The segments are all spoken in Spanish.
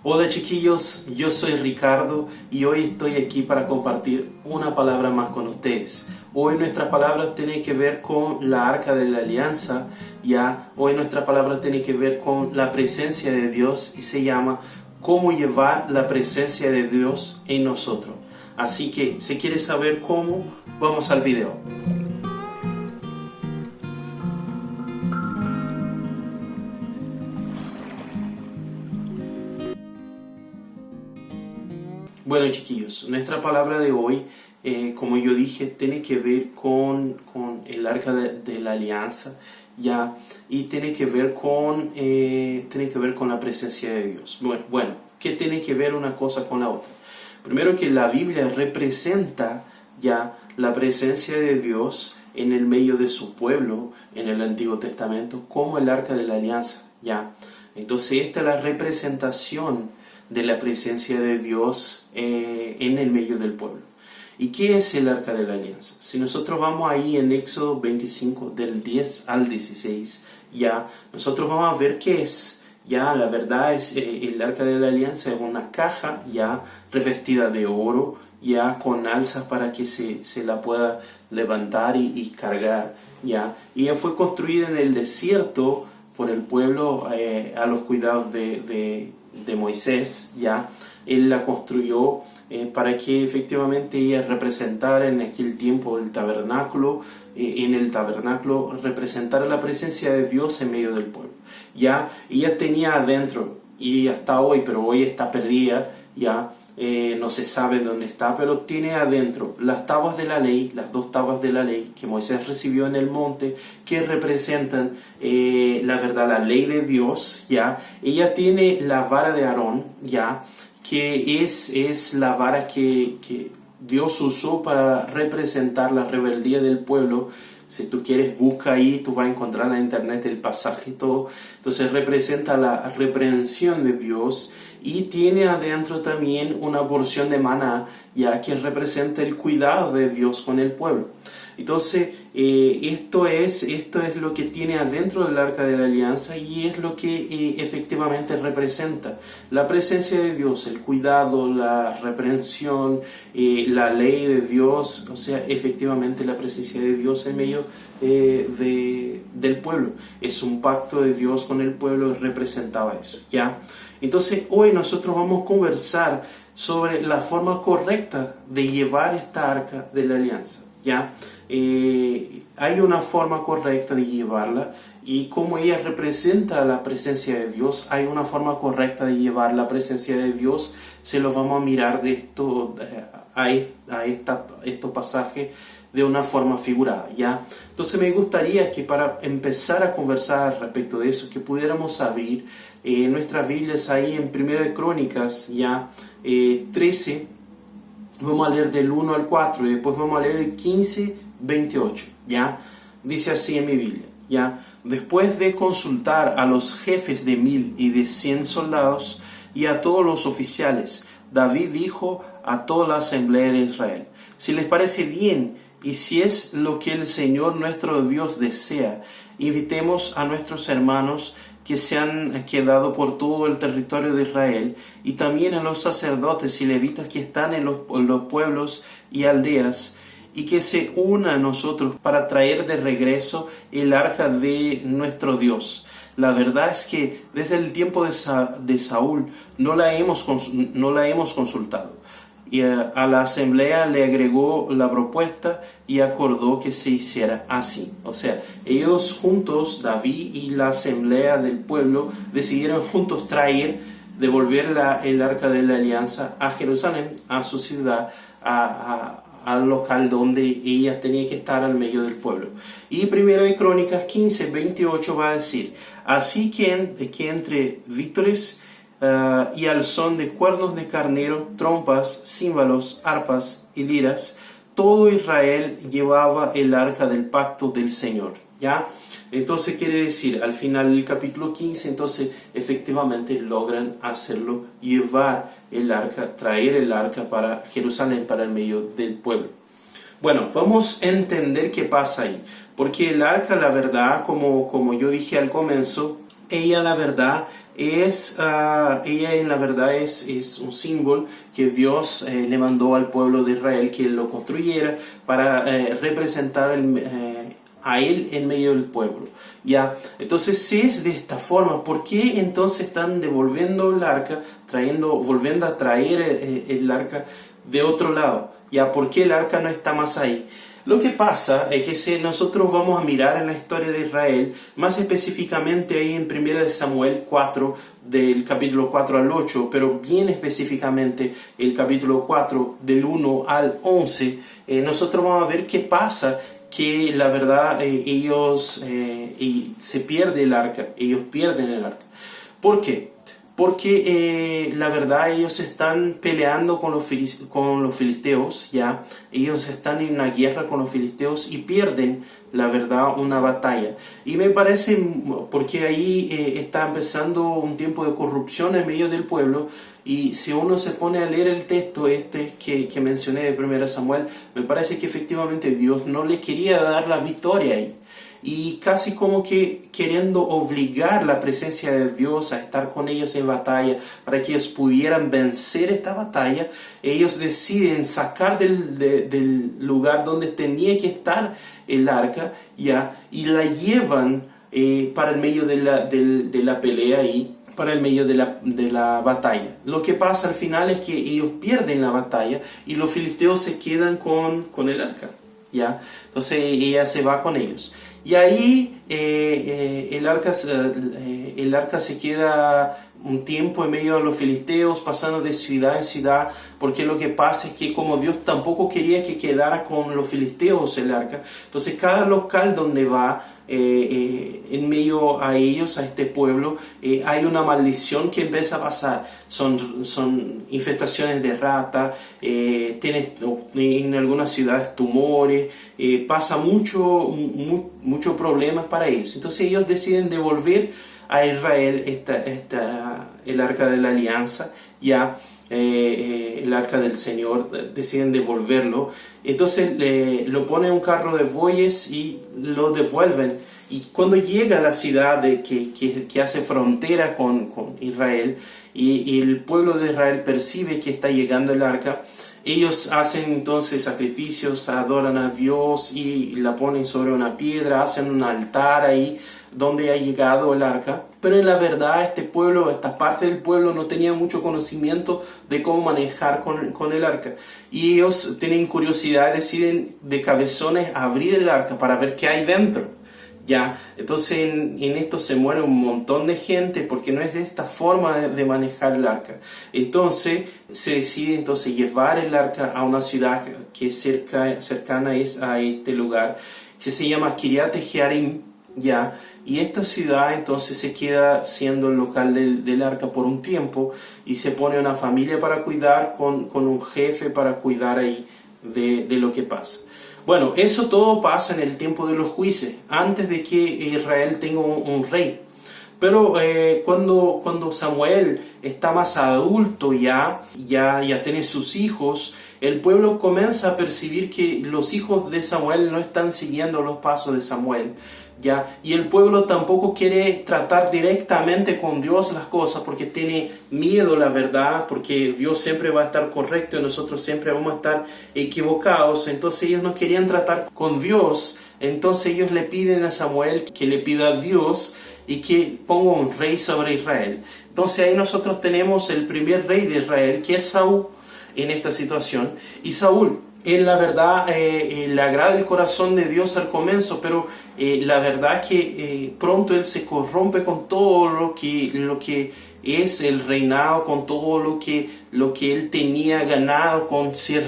Hola chiquillos, yo soy Ricardo y hoy estoy aquí para compartir una palabra más con ustedes. Hoy nuestra palabra tiene que ver con la Arca de la Alianza, hoy nuestra palabra tiene que ver con la presencia de Dios y se llama cómo llevar la presencia de Dios en nosotros. Así que si quieres saber cómo, vamos al video. Bueno chiquillos, nuestra palabra de hoy, como yo dije, tiene que ver con el arca de la alianza, y tiene que ver con la presencia de Dios. Bueno, ¿qué tiene que ver una cosa con la otra? Primero que la Biblia representa la presencia de Dios en el medio de su pueblo en el Antiguo Testamento como el arca de la alianza, Entonces esta es la representación de la presencia de Dios en el medio del pueblo. ¿Y qué es el arca de la alianza? Si nosotros vamos ahí en Éxodo 25 del 10 al 16, nosotros vamos a ver qué es. La verdad es el arca de la alianza es una caja revestida de oro, con alzas para que se la pueda levantar y cargar, y ella fue construida en el desierto por el pueblo a los cuidados de Moisés. Él la construyó para que efectivamente ella representara en aquel tiempo el tabernáculo, en el tabernáculo representara la presencia de Dios en medio del pueblo. Ella tenía adentro, y hasta hoy, pero hoy está perdida, no se sabe dónde está, pero tiene adentro las tablas de la ley, las dos tablas de la ley que Moisés recibió en el monte, que representan la verdad, la ley de Dios. Ella tiene la vara de Aarón, que es la vara que Dios usó para representar la rebeldía del pueblo. Si tú quieres, busca ahí, tú vas a encontrar en internet el pasaje y todo. Entonces representa la reprensión de Dios, y tiene adentro también una porción de maná, que representa el cuidado de Dios con el pueblo. Entonces esto es lo que tiene adentro del arca de la alianza, y es lo que efectivamente representa la presencia de Dios, el cuidado, la reprensión, la ley de Dios, o sea, efectivamente la presencia de Dios en medio del pueblo. Es un pacto de Dios con el pueblo, representaba eso. Entonces hoy nosotros vamos a conversar sobre la forma correcta de llevar esta arca de la alianza. Hay una forma correcta de llevarla, y como ella representa la presencia de Dios, hay una forma correcta de llevar la presencia de Dios. Se lo vamos a mirar de estos pasajes de una forma figurada. Entonces me gustaría que para empezar a conversar respecto de eso, que pudiéramos abrir nuestras Biblias ahí en 1 de Crónicas 13. Vamos a leer del 1 al 4 y después vamos a leer el 15, 28. Dice así en mi Biblia. Después de consultar a los jefes de 1000 y de 100 soldados y a todos los oficiales, David dijo a toda la asamblea de Israel: si les parece bien y si es lo que el Señor nuestro Dios desea, invitemos a nuestros hermanos que se han quedado por todo el territorio de Israel, y también a los sacerdotes y levitas que están en los pueblos y aldeas, y que se unan a nosotros para traer de regreso el arca de nuestro Dios. La verdad es que desde el tiempo de Saúl no la hemos consultado. Y a la asamblea le agregó la propuesta y acordó que se hiciera así. O sea, ellos juntos, David y la asamblea del pueblo, decidieron juntos devolver el arca de la alianza a Jerusalén, a su ciudad, al local donde ella tenía que estar al medio del pueblo. Y 1 de Crónicas 15, 28 va a decir: así que entre vítores y al son de cuernos de carnero, trompas, címbalos, arpas y liras, todo Israel llevaba el arca del pacto del Señor. Entonces quiere decir, al final del capítulo 15, entonces efectivamente logran hacerlo, llevar el arca, traer el arca para Jerusalén, para el medio del pueblo. Bueno, vamos a entender qué pasa ahí, porque el arca, la verdad, como yo dije al comienzo, ella la verdad ella en la verdad es un símbolo que Dios le mandó al pueblo de Israel que lo construyera para representar a él en medio del pueblo. ¿Ya? Entonces, si es de esta forma, ¿por qué entonces están devolviendo el arca, volviendo a traer el arca de otro lado? ¿Ya? ¿Por qué el arca no está más ahí? Lo que pasa es que si nosotros vamos a mirar en la historia de Israel, más específicamente ahí en 1 Samuel 4, del capítulo 4 al 8, pero bien específicamente el capítulo 4 del 1 al 11, nosotros vamos a ver qué pasa, que la verdad se pierde el arca, ellos pierden el arca. ¿Por qué? Porque la verdad ellos están peleando con los filisteos, ¿ya? Ellos están en una guerra con los filisteos y pierden, la verdad, una batalla. Y me parece, porque ahí está empezando un tiempo de corrupción en medio del pueblo, y si uno se pone a leer el texto que mencioné de 1 Samuel, me parece que efectivamente Dios no le quería dar la victoria ahí. Y casi como que queriendo obligar la presencia de Dios a estar con ellos en batalla para que ellos pudieran vencer esta batalla, ellos deciden sacar del lugar donde tenía que estar el arca, ¿ya? Y la llevan para el medio de la pelea y para el medio de la batalla. Lo que pasa al final es que ellos pierden la batalla y los filisteos se quedan con el arca, ¿ya? Entonces ella se va con ellos. Y ahí el arca se queda un tiempo en medio de los filisteos, pasando de ciudad en ciudad, porque lo que pasa es que como Dios tampoco quería que quedara con los filisteos el arca, entonces cada local donde va, en medio a ellos, a este pueblo, hay una maldición que empieza a pasar. Son infestaciones de rata, tiene en algunas ciudades tumores, pasa muchos problemas para ellos. Entonces ellos deciden devolver a Israel el arca de la alianza, ya el arca del Señor, deciden devolverlo. Entonces lo ponen en un carro de bueyes y lo devuelven. Y cuando llega a la ciudad que hace frontera con Israel, y el pueblo de Israel percibe que está llegando el arca, ellos hacen entonces sacrificios, adoran a Dios y la ponen sobre una piedra, hacen un altar ahí donde ha llegado el arca. Pero en la verdad esta parte del pueblo no tenía mucho conocimiento de cómo manejar con el arca. Y ellos tienen curiosidad, deciden de cabezones abrir el arca para ver qué hay dentro. ¿Ya? Entonces en esto se muere un montón de gente porque no es de esta forma de manejar el arca. Entonces se decide llevar el arca a una ciudad que es cercana a este lugar, que se llama Kiriat Jearim, ¿ya? Y esta ciudad entonces se queda siendo el local del arca por un tiempo, y se pone una familia para cuidar, con un jefe para cuidar ahí de lo que pasa. Bueno, eso todo pasa en el tiempo de los juicios, antes de que Israel tenga un rey. Pero cuando Samuel está más adulto ya tiene sus hijos, el pueblo comienza a percibir que los hijos de Samuel no están siguiendo los pasos de Samuel, ¿ya? Y el pueblo tampoco quiere tratar directamente con Dios las cosas porque tiene miedo, la verdad, porque Dios siempre va a estar correcto y nosotros siempre vamos a estar equivocados. Entonces ellos no querían tratar con Dios, entonces ellos le piden a Samuel que le pida a Dios y que ponga un rey sobre Israel. Entonces ahí nosotros tenemos el primer rey de Israel, que es Saúl, en esta situación. Y Saúl, él la verdad le agrada el corazón de Dios al comienzo, pero la verdad que pronto él se corrompe con todo lo que es el reinado, con todo lo que él tenía ganado con ser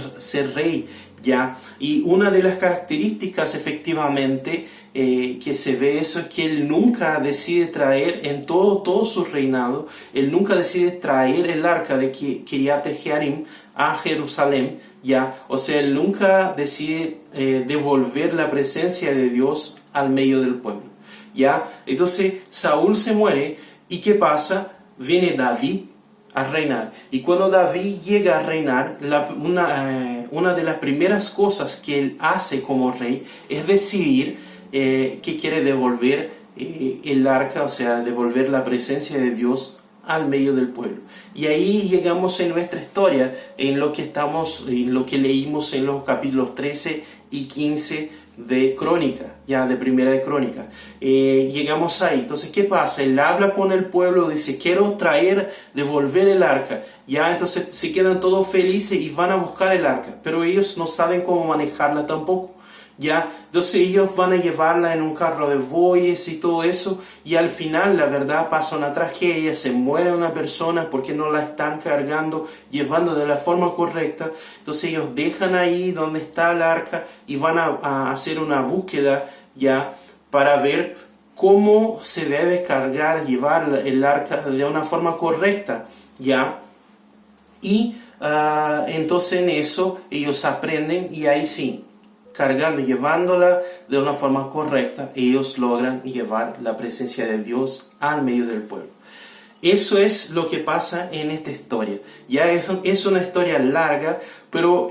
rey, ¿ya? Y una de las características efectivamente que se ve eso es que él nunca decide traer en todo su reinado, él nunca decide traer el arca de Kiriat Jearim a Jerusalén, ¿ya? O sea, él nunca decide devolver la presencia de Dios al medio del pueblo, ¿ya? Entonces Saúl se muere, ¿y qué pasa? Viene David a reinar. Y cuando David llega a reinar, una de las primeras cosas que él hace como rey es decidir que quiere devolver el arca, o sea, devolver la presencia de Dios al medio del pueblo. Y ahí llegamos en nuestra historia, en lo que leímos en los capítulos 13 y 15 de Crónica, ya de Primera de Crónica. Llegamos ahí. Entonces, ¿qué pasa? Él habla con el pueblo, dice, quiero devolver el arca. Ya, entonces se quedan todos felices y van a buscar el arca, pero ellos no saben cómo manejarla tampoco. Ya, entonces ellos van a llevarla en un carro de bueyes y todo eso, y al final, la verdad, pasa una tragedia, se muere una persona porque no la están cargando, llevando de la forma correcta. Entonces ellos dejan ahí donde está el arca y van a hacer una búsqueda ya para ver cómo se debe cargar, llevar el arca de una forma correcta, ya. Y entonces en eso ellos aprenden, y ahí sí, cargando, llevándola de una forma correcta, ellos logran llevar la presencia de Dios al medio del pueblo. Eso es lo que pasa en esta historia. Ya es una historia larga, pero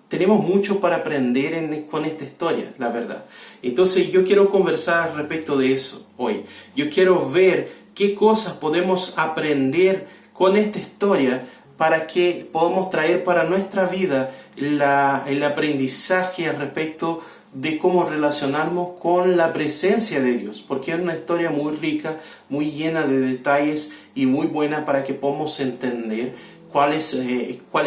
tenemos mucho para aprender con esta historia, la verdad. Entonces yo quiero conversar respecto de eso hoy. Yo quiero ver qué cosas podemos aprender con esta historia para que podamos traer para nuestra vida el aprendizaje respecto de cómo relacionarnos con la presencia de Dios, porque es una historia muy rica, muy llena de detalles y muy buena para que podamos entender cuáles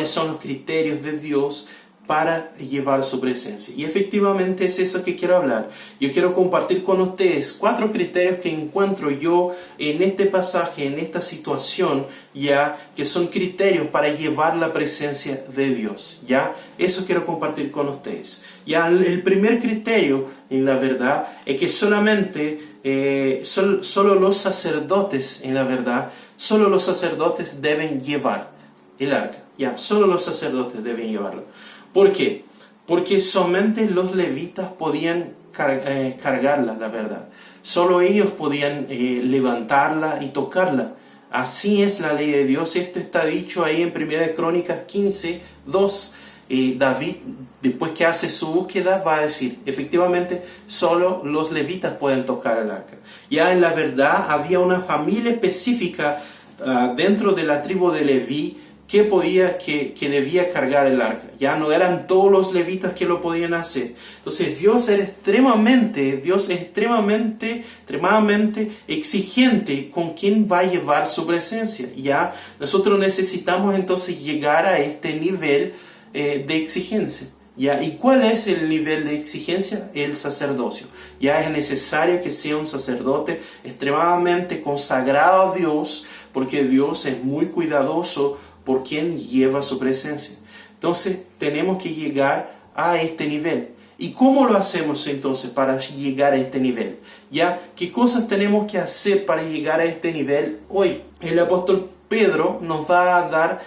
son los criterios de Dios para llevar su presencia. Y efectivamente es eso que quiero hablar. Yo quiero compartir con ustedes 4 criterios que encuentro yo en este pasaje, en esta situación, ya, que son criterios para llevar la presencia de Dios, ya. Eso quiero compartir con ustedes. Ya, el primer criterio, en la verdad, es que solamente solo los sacerdotes, en la verdad, solo los sacerdotes deben llevar el arca. Ya, solo los sacerdotes deben llevarlo. ¿Por qué? Porque solamente los levitas podían cargarla, la verdad. Solo ellos podían levantarla y tocarla. Así es la ley de Dios. Esto está dicho ahí en 1 Crónicas 15, 2. David, después que hace su búsqueda, va a decir, efectivamente, solo los levitas pueden tocar el arca. Ya en la verdad había una familia específica dentro de la tribu de Leví que debía cargar el arca. Ya no eran todos los levitas que lo podían hacer. Entonces Dios es extremadamente exigente con quien va a llevar su presencia. Ya nosotros necesitamos entonces llegar a este nivel de exigencia. ¿Ya? ¿Y cuál es el nivel de exigencia? El sacerdocio. Ya es necesario que sea un sacerdote extremadamente consagrado a Dios, porque Dios es muy cuidadoso por quien lleva su presencia. Entonces tenemos que llegar a este nivel. ¿Y cómo lo hacemos entonces para llegar a este nivel? ¿Ya? ¿Qué cosas tenemos que hacer para llegar a este nivel hoy? El apóstol Pedro nos va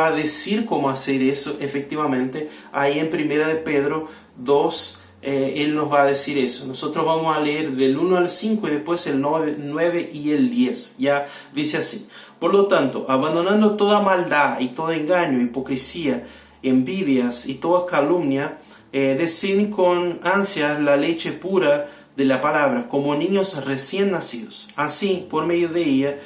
a decir cómo hacer eso efectivamente. Ahí en 1 de Pedro 2, él nos va a decir eso. Nosotros vamos a leer del 1 al 5 y después el 9 y el 10. Ya dice así. Por lo tanto, abandonando toda maldad y todo engaño, hipocresía, envidias y toda calumnia, deciden con ansias la leche pura de la palabra, como niños recién nacidos. Así, por medio de ella,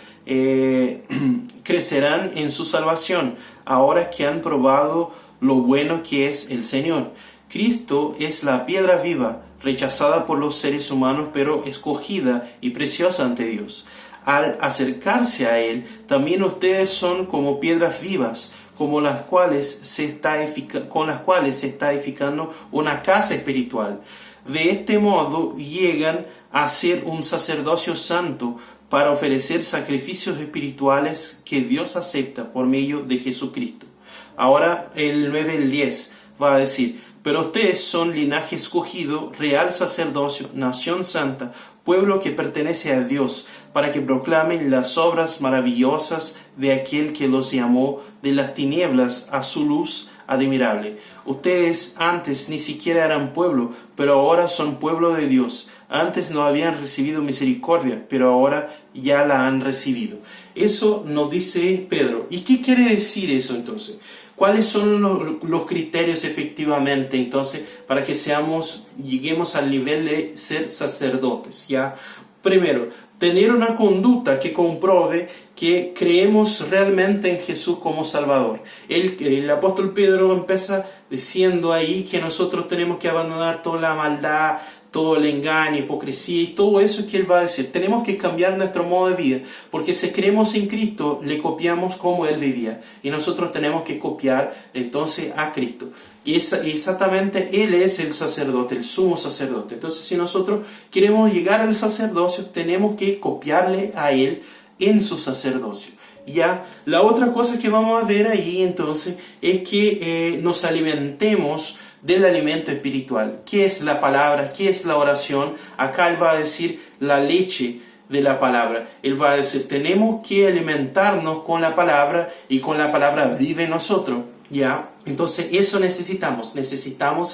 crecerán en su salvación, ahora que han probado lo bueno que es el Señor. Cristo es la piedra viva, rechazada por los seres humanos, pero escogida y preciosa ante Dios. Al acercarse a Él, también ustedes son como piedras vivas, con las cuales se está edificando una casa espiritual. De este modo llegan a ser un sacerdocio santo para ofrecer sacrificios espirituales que Dios acepta por medio de Jesucristo. Ahora el 9 y el 10 va a decir: pero ustedes son linaje escogido, real sacerdocio, nación santa, pueblo que pertenece a Dios, para que proclamen las obras maravillosas de aquel que los llamó de las tinieblas a su luz admirable. Ustedes antes ni siquiera eran pueblo, pero ahora son pueblo de Dios. Antes no habían recibido misericordia, pero ahora ya la han recibido. Eso nos dice Pedro. ¿Y qué quiere decir eso entonces? ¿Cuáles son los criterios efectivamente entonces para que lleguemos al nivel de ser sacerdotes? ¿Ya? Primero, tener una conducta que compruebe que creemos realmente en Jesús como Salvador. El apóstol Pedro empieza diciendo ahí que nosotros tenemos que abandonar toda la maldad, todo el engaño, hipocresía y todo eso que él va a decir. Tenemos que cambiar nuestro modo de vida, porque si creemos en Cristo, le copiamos como él vivía. Y nosotros tenemos que copiar entonces a Cristo. Y exactamente él es el sacerdote, el sumo sacerdote. Entonces, si nosotros queremos llegar al sacerdocio, tenemos que copiarle a él en su sacerdocio. Ya, la otra cosa que vamos a ver ahí entonces es que nos alimentemos del alimento espiritual. ¿Qué es la palabra? ¿Qué es la oración? Acá él va a decir la leche de la palabra. Él va a decir, tenemos que alimentarnos con la palabra y con la palabra vive en nosotros. ¿Ya? Entonces eso necesitamos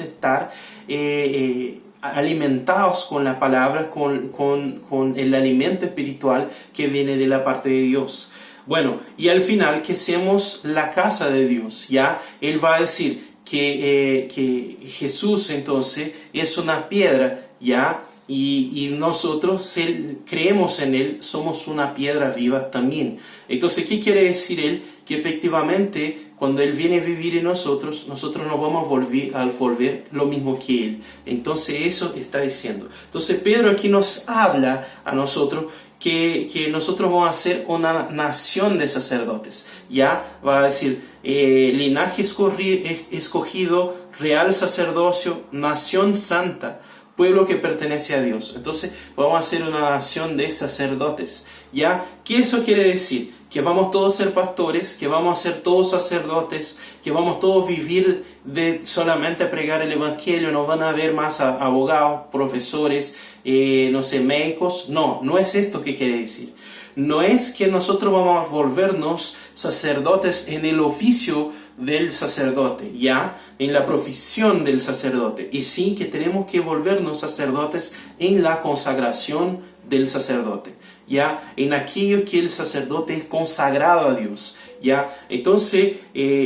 estar alimentados con la palabra, con el alimento espiritual que viene de la parte de Dios. Bueno, y al final que seamos la casa de Dios, ¿ya? Él va a decir que Jesús entonces es una piedra, ¿ya? Y nosotros creemos en Él, somos una piedra viva también. Entonces, ¿qué quiere decir Él? Que efectivamente, cuando Él viene a vivir en nosotros nos vamos a volver lo mismo que Él. Entonces, eso está diciendo. Entonces, Pedro aquí nos habla a nosotros que nosotros vamos a ser una nación de sacerdotes. Ya va a decir, linaje escogido, real sacerdocio, nación santa, pueblo que pertenece a Dios. Entonces vamos a ser una nación de sacerdotes. ¿Ya? ¿Qué eso quiere decir? Que vamos todos a ser pastores, que vamos a ser todos sacerdotes, que vamos todos a vivir de solamente pregar el evangelio, no van a haber más abogados, profesores, médicos. No es esto que quiere decir. No es que nosotros vamos a volvernos sacerdotes en el oficio del sacerdote, ya, en la profesión del sacerdote, y sí que tenemos que volvernos sacerdotes en la consagración del sacerdote, ya, en aquello que el sacerdote es consagrado a Dios, ya. Entonces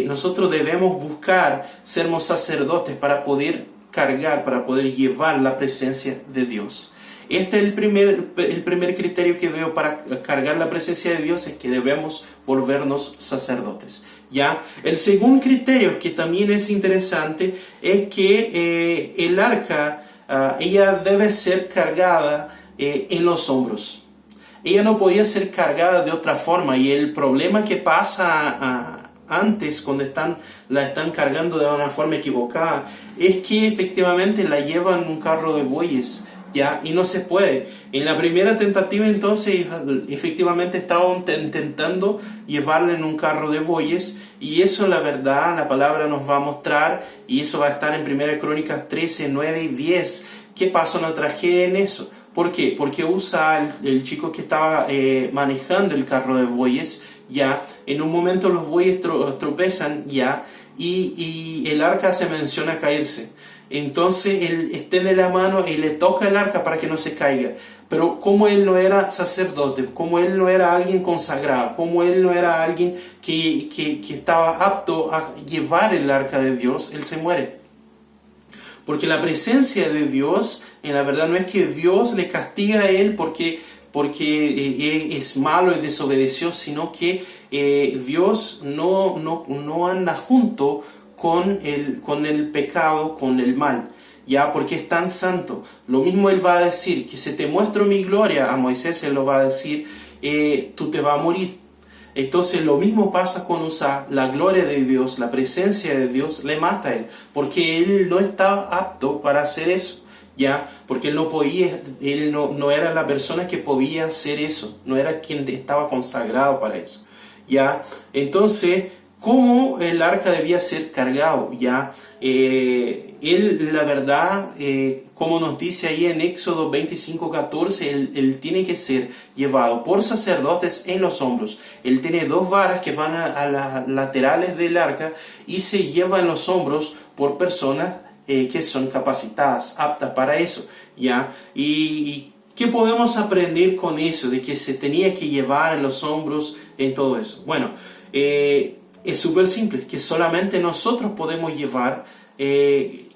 nosotros debemos buscar sermos sacerdotes para poder cargar, para poder llevar la presencia de Dios. Este es el primer criterio que veo para cargar la presencia de Dios, es que debemos volvernos sacerdotes. ¿Ya? El segundo criterio, que también es interesante, es que el arca, ella debe ser cargada en los hombros. Ella no podía ser cargada de otra forma, y el problema que pasa antes, cuando la están cargando de una forma equivocada, es que efectivamente la llevan en un carro de bueyes. ¿Ya? Y no se puede. En la primera tentativa entonces efectivamente estaban intentando llevarla en un carro de bueyes, y eso la verdad, la palabra nos va a mostrar, y eso va a estar en 1 Crónicas 13, 9 y 10. ¿Qué pasó en la tragedia en eso? ¿Por qué? Porque Usa, el chico que estaba manejando el carro de bueyes, ya, en un momento los bueyes tropezan, ya, y el arca se menciona caerse. Entonces él extiende la mano y le toca el arca para que no se caiga. Pero como él no era sacerdote, como él no era alguien consagrado, como él no era alguien que estaba apto a llevar el arca de Dios, él se muere. Porque la presencia de Dios, en la verdad, no es que Dios le castiga a él porque es malo y desobedeció, sino que Dios no anda junto con el pecado, con el mal, ya, porque es tan santo. Lo mismo él va a decir, que se te muestro mi gloria, a Moisés él lo va a decir, tú te vas a morir. Entonces lo mismo pasa con Usa, la gloria de Dios, la presencia de Dios le mata a él, porque él no está apto para hacer eso, ya, porque él no podía, él no era la persona que podía hacer eso, no era quien estaba consagrado para eso, ya. Entonces, ¿cómo el arca debía ser cargado? Ya, él, la verdad, como nos dice ahí en Éxodo 25:14, él tiene que ser llevado por sacerdotes en los hombros. Él tiene 2 varas que van a las laterales del arca y se lleva en los hombros por personas que son capacitadas, aptas para eso. ¿Ya? Y ¿Qué podemos aprender con eso, de que se tenía que llevar en los hombros en todo eso? Bueno, es súper simple, que solamente nosotros podemos llevar,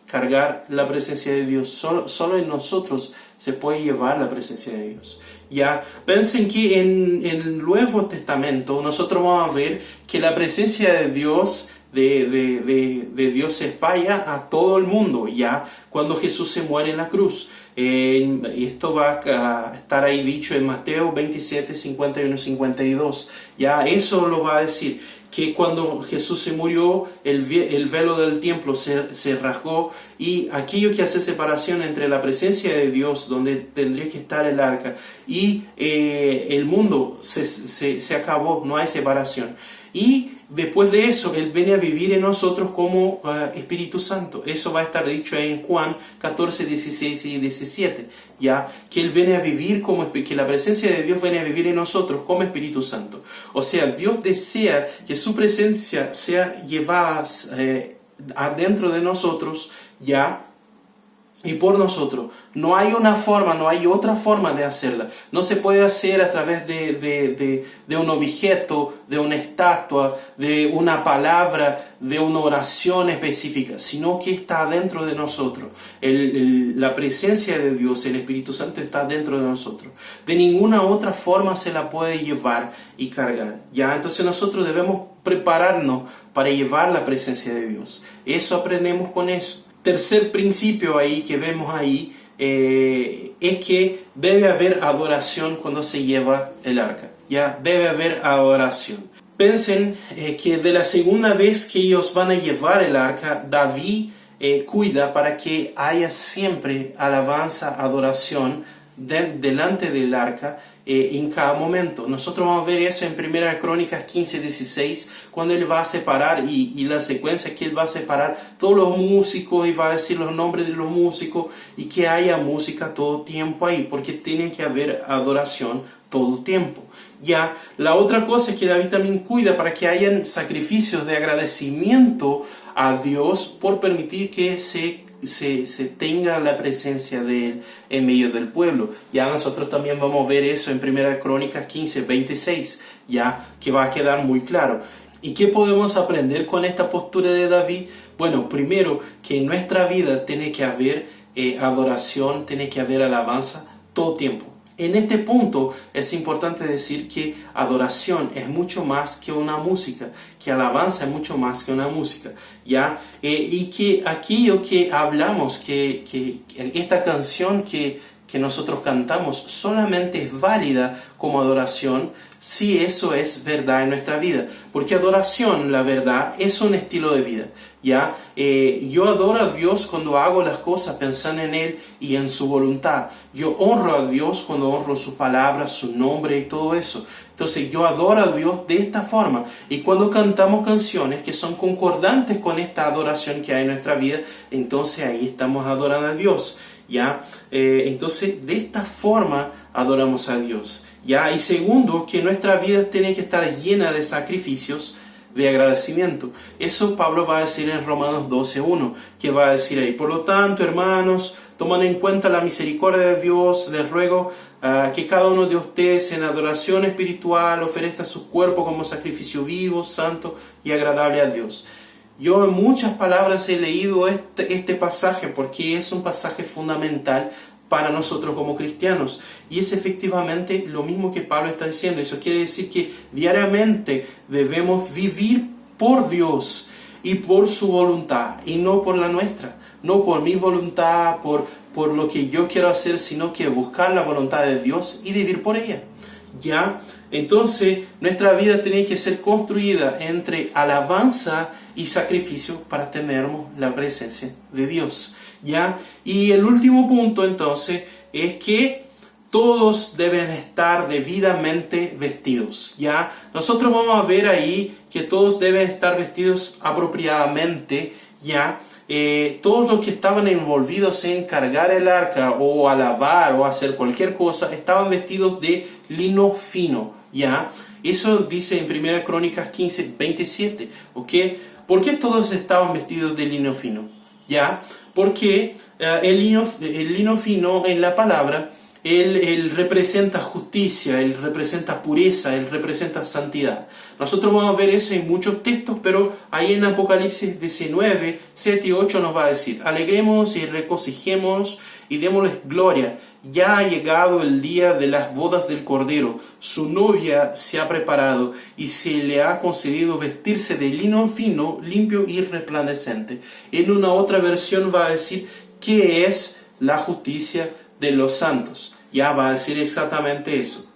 cargar la presencia de Dios. Solo en nosotros se puede llevar la presencia de Dios. Ya, piensen que en el Nuevo Testamento nosotros vamos a ver que la presencia de Dios de Dios se espalla a todo el mundo, ya cuando Jesús se muere en la cruz. Esto va a estar ahí dicho en Mateo 27, 51, 52. Ya eso lo va a decir, que cuando Jesús se murió, el velo del templo se rasgó, y aquello que hace separación entre la presencia de Dios, donde tendría que estar el arca, y el mundo se acabó, no hay separación. Y después de eso, Él viene a vivir en nosotros como Espíritu Santo. Eso va a estar dicho en Juan 14, 16 y 17. Ya que Él viene a vivir que la presencia de Dios viene a vivir en nosotros como Espíritu Santo. O sea, Dios desea que su presencia sea llevada adentro de nosotros, ya, y por nosotros. No hay otra forma de hacerla. No se puede hacer a través de un objeto, de una estatua, de una palabra, de una oración específica, sino que está dentro de nosotros. La presencia de Dios, el Espíritu Santo, está dentro de nosotros. De ninguna otra forma se la puede llevar y cargar. ¿Ya? Entonces nosotros debemos prepararnos para llevar la presencia de Dios. Eso aprendemos con eso. Tercer principio ahí que vemos ahí es que debe haber adoración cuando se lleva el arca. Ya debe haber adoración. Piensen que de la segunda vez que ellos van a llevar el arca, David cuida para que haya siempre alabanza, adoración delante del arca en cada momento. Nosotros vamos a ver eso en 1 Crónicas 15, 16, cuando Él va a separar y la secuencia que Él va a separar todos los músicos y va a decir los nombres de los músicos y que haya música todo tiempo ahí, porque tiene que haber adoración todo tiempo. Ya, la otra cosa es que David también cuida para que hayan sacrificios de agradecimiento a Dios por permitir que se tenga la presencia de Él en medio del pueblo. Ya nosotros también vamos a ver eso en 1 Crónicas 15, 26, ya que va a quedar muy claro. ¿Y qué podemos aprender con esta postura de David? Bueno, primero, que en nuestra vida tiene que haber adoración, tiene que haber alabanza todo tiempo. En este punto es importante decir que adoración es mucho más que una música, que alabanza es mucho más que una música, ¿ya? Y que aquello que hablamos, que esta canción que nosotros cantamos solamente es válida como adoración si eso es verdad en nuestra vida. Porque adoración, la verdad, es un estilo de vida, ¿ya? Yo adoro a Dios cuando hago las cosas pensando en Él y en su voluntad. Yo honro a Dios cuando honro sus palabras, su nombre y todo eso. Entonces yo adoro a Dios de esta forma. Y cuando cantamos canciones que son concordantes con esta adoración que hay en nuestra vida, entonces ahí estamos adorando a Dios, ¿ya? Entonces de esta forma adoramos a Dios, ¿ya? Y segundo, que nuestra vida tiene que estar llena de sacrificios de agradecimiento. Eso Pablo va a decir en Romanos 12:1, que va a decir ahí: por lo tanto, hermanos, tomando en cuenta la misericordia de Dios, les ruego que cada uno de ustedes en adoración espiritual ofrezca su cuerpo como sacrificio vivo, santo y agradable a Dios. Yo en muchas palabras he leído este pasaje porque es un pasaje fundamental para nosotros como cristianos, y es efectivamente lo mismo que Pablo está diciendo. Eso quiere decir que diariamente debemos vivir por Dios y por su voluntad, y no por la nuestra, no por mi voluntad, por lo que yo quiero hacer, sino que buscar la voluntad de Dios y vivir por ella, ¿ya? Entonces nuestra vida tiene que ser construida entre alabanza y sacrificio para tener la presencia de Dios, ¿ya? Y el último punto entonces es que todos deben estar debidamente vestidos, ¿ya? Nosotros vamos a ver ahí que todos deben estar vestidos apropiadamente, ¿ya? Todos los que estaban envolvidos en cargar el arca o alabar o hacer cualquier cosa estaban vestidos de lino fino, ¿ya? Eso dice en 1 Crónicas 15, 27, ¿ok? ¿Por qué todos estaban vestidos de lino fino? ¿Ya? Porque el lino fino en la palabra Él representa justicia, Él representa pureza, Él representa santidad. Nosotros vamos a ver eso en muchos textos, pero ahí en Apocalipsis 19, 7 y 8 nos va a decir: alegremos y regocijemos y démosles gloria. Ya ha llegado el día de las bodas del Cordero. Su novia se ha preparado y se le ha concedido vestirse de lino fino, limpio y resplandeciente. En una otra versión va a decir qué es la justicia de los santos. Ya va a decir exactamente eso.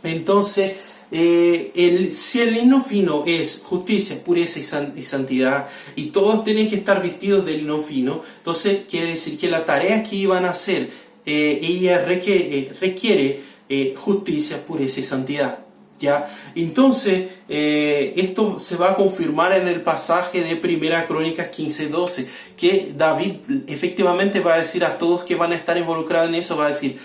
Entonces, si el lino fino es justicia, pureza y santidad, y todos tienen que estar vestidos de lino fino, entonces quiere decir que la tarea que iban a hacer, ella requiere justicia, pureza y santidad. ¿Ya? Entonces, esto se va a confirmar en el pasaje de 1 Crónicas 15:12, que David efectivamente va a decir a todos que van a estar involucrados en eso, va a decir: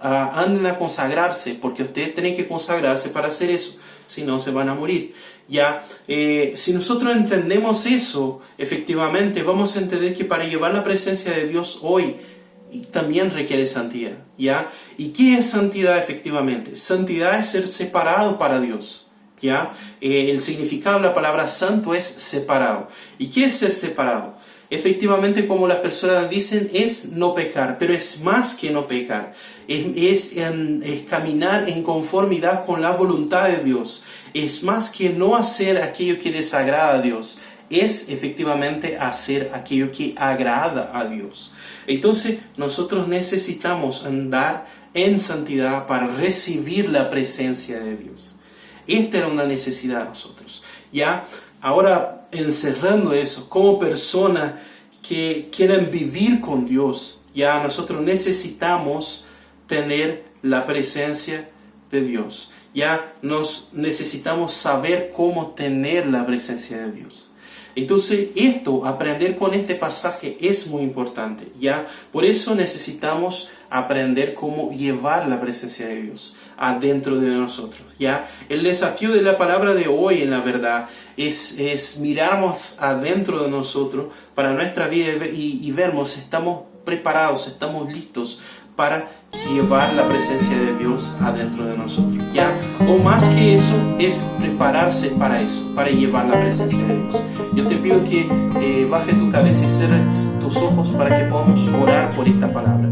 anden a consagrarse, porque ustedes tienen que consagrarse para hacer eso, si no se van a morir. ¿Ya? Si nosotros entendemos eso, efectivamente vamos a entender que para llevar la presencia de Dios hoy también requiere santidad. ¿Ya? ¿Y qué es santidad efectivamente? Santidad es ser separado para Dios. ¿Ya? El significado de la palabra santo es separado. ¿Y qué es ser separado? Efectivamente, como las personas dicen, es no pecar, pero es más que no pecar. Es caminar en conformidad con la voluntad de Dios. Es más que no hacer aquello que desagrada a Dios. Es efectivamente hacer aquello que agrada a Dios. Entonces, nosotros necesitamos andar en santidad para recibir la presencia de Dios. Esta era una necesidad de nosotros. ¿Ya? Ahora, encerrando eso, como personas que quieren vivir con Dios, ya nosotros necesitamos tener la presencia de Dios. Ya necesitamos saber cómo tener la presencia de Dios. Entonces, aprender con este pasaje es muy importante, ¿ya? Por eso necesitamos aprender cómo llevar la presencia de Dios adentro de nosotros, ¿ya? El desafío de la palabra de hoy, en la verdad, es mirarnos adentro de nosotros para nuestra vida y vernos, estamos preparados, estamos listos para llevar la presencia de Dios adentro de nosotros, ¿ya? O más que eso, es prepararse para eso, para llevar la presencia de Dios. Yo te pido que baje tu cabeza y cierres tus ojos para que podamos orar por esta palabra.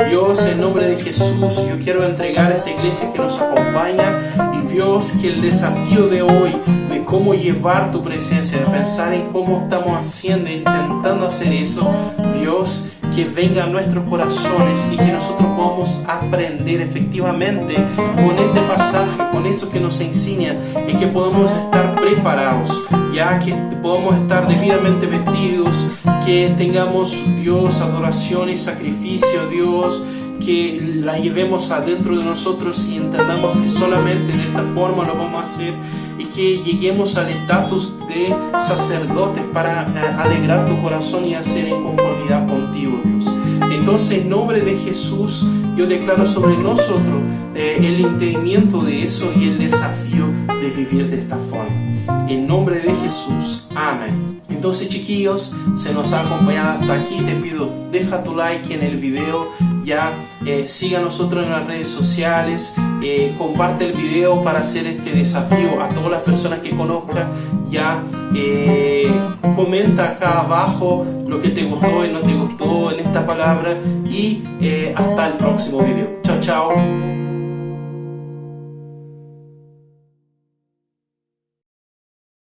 Dios, en nombre de Jesús, yo quiero entregar a esta iglesia que nos acompaña, y Dios, que el desafío de hoy, de cómo llevar tu presencia, de pensar en cómo estamos haciendo, intentando hacer eso, Dios, que venga a nuestros corazones y que nosotros podamos aprender efectivamente con este pasaje, con eso que nos enseña, y que podamos estar preparados, ya que podamos estar debidamente vestidos, que tengamos, Dios, adoración y sacrificio, Dios, que la llevemos adentro de nosotros y entendamos que solamente de esta forma lo vamos a hacer, y que lleguemos al estatus de sacerdotes para alegrar tu corazón y hacer en conformidad contigo, Dios. Entonces, en nombre de Jesús, yo declaro sobre nosotros el entendimiento de eso y el desafío de vivir de esta forma. En nombre de Jesús. Amén. Entonces, chiquillos, se nos ha acompañado hasta aquí. Te pido, deja tu like en el video. Ya, siga a nosotros en las redes sociales, comparte el video para hacer este desafío a todas las personas que conozcan. Ya, comenta acá abajo lo que te gustó y no te gustó en esta palabra, y hasta el próximo video. Chao, chao.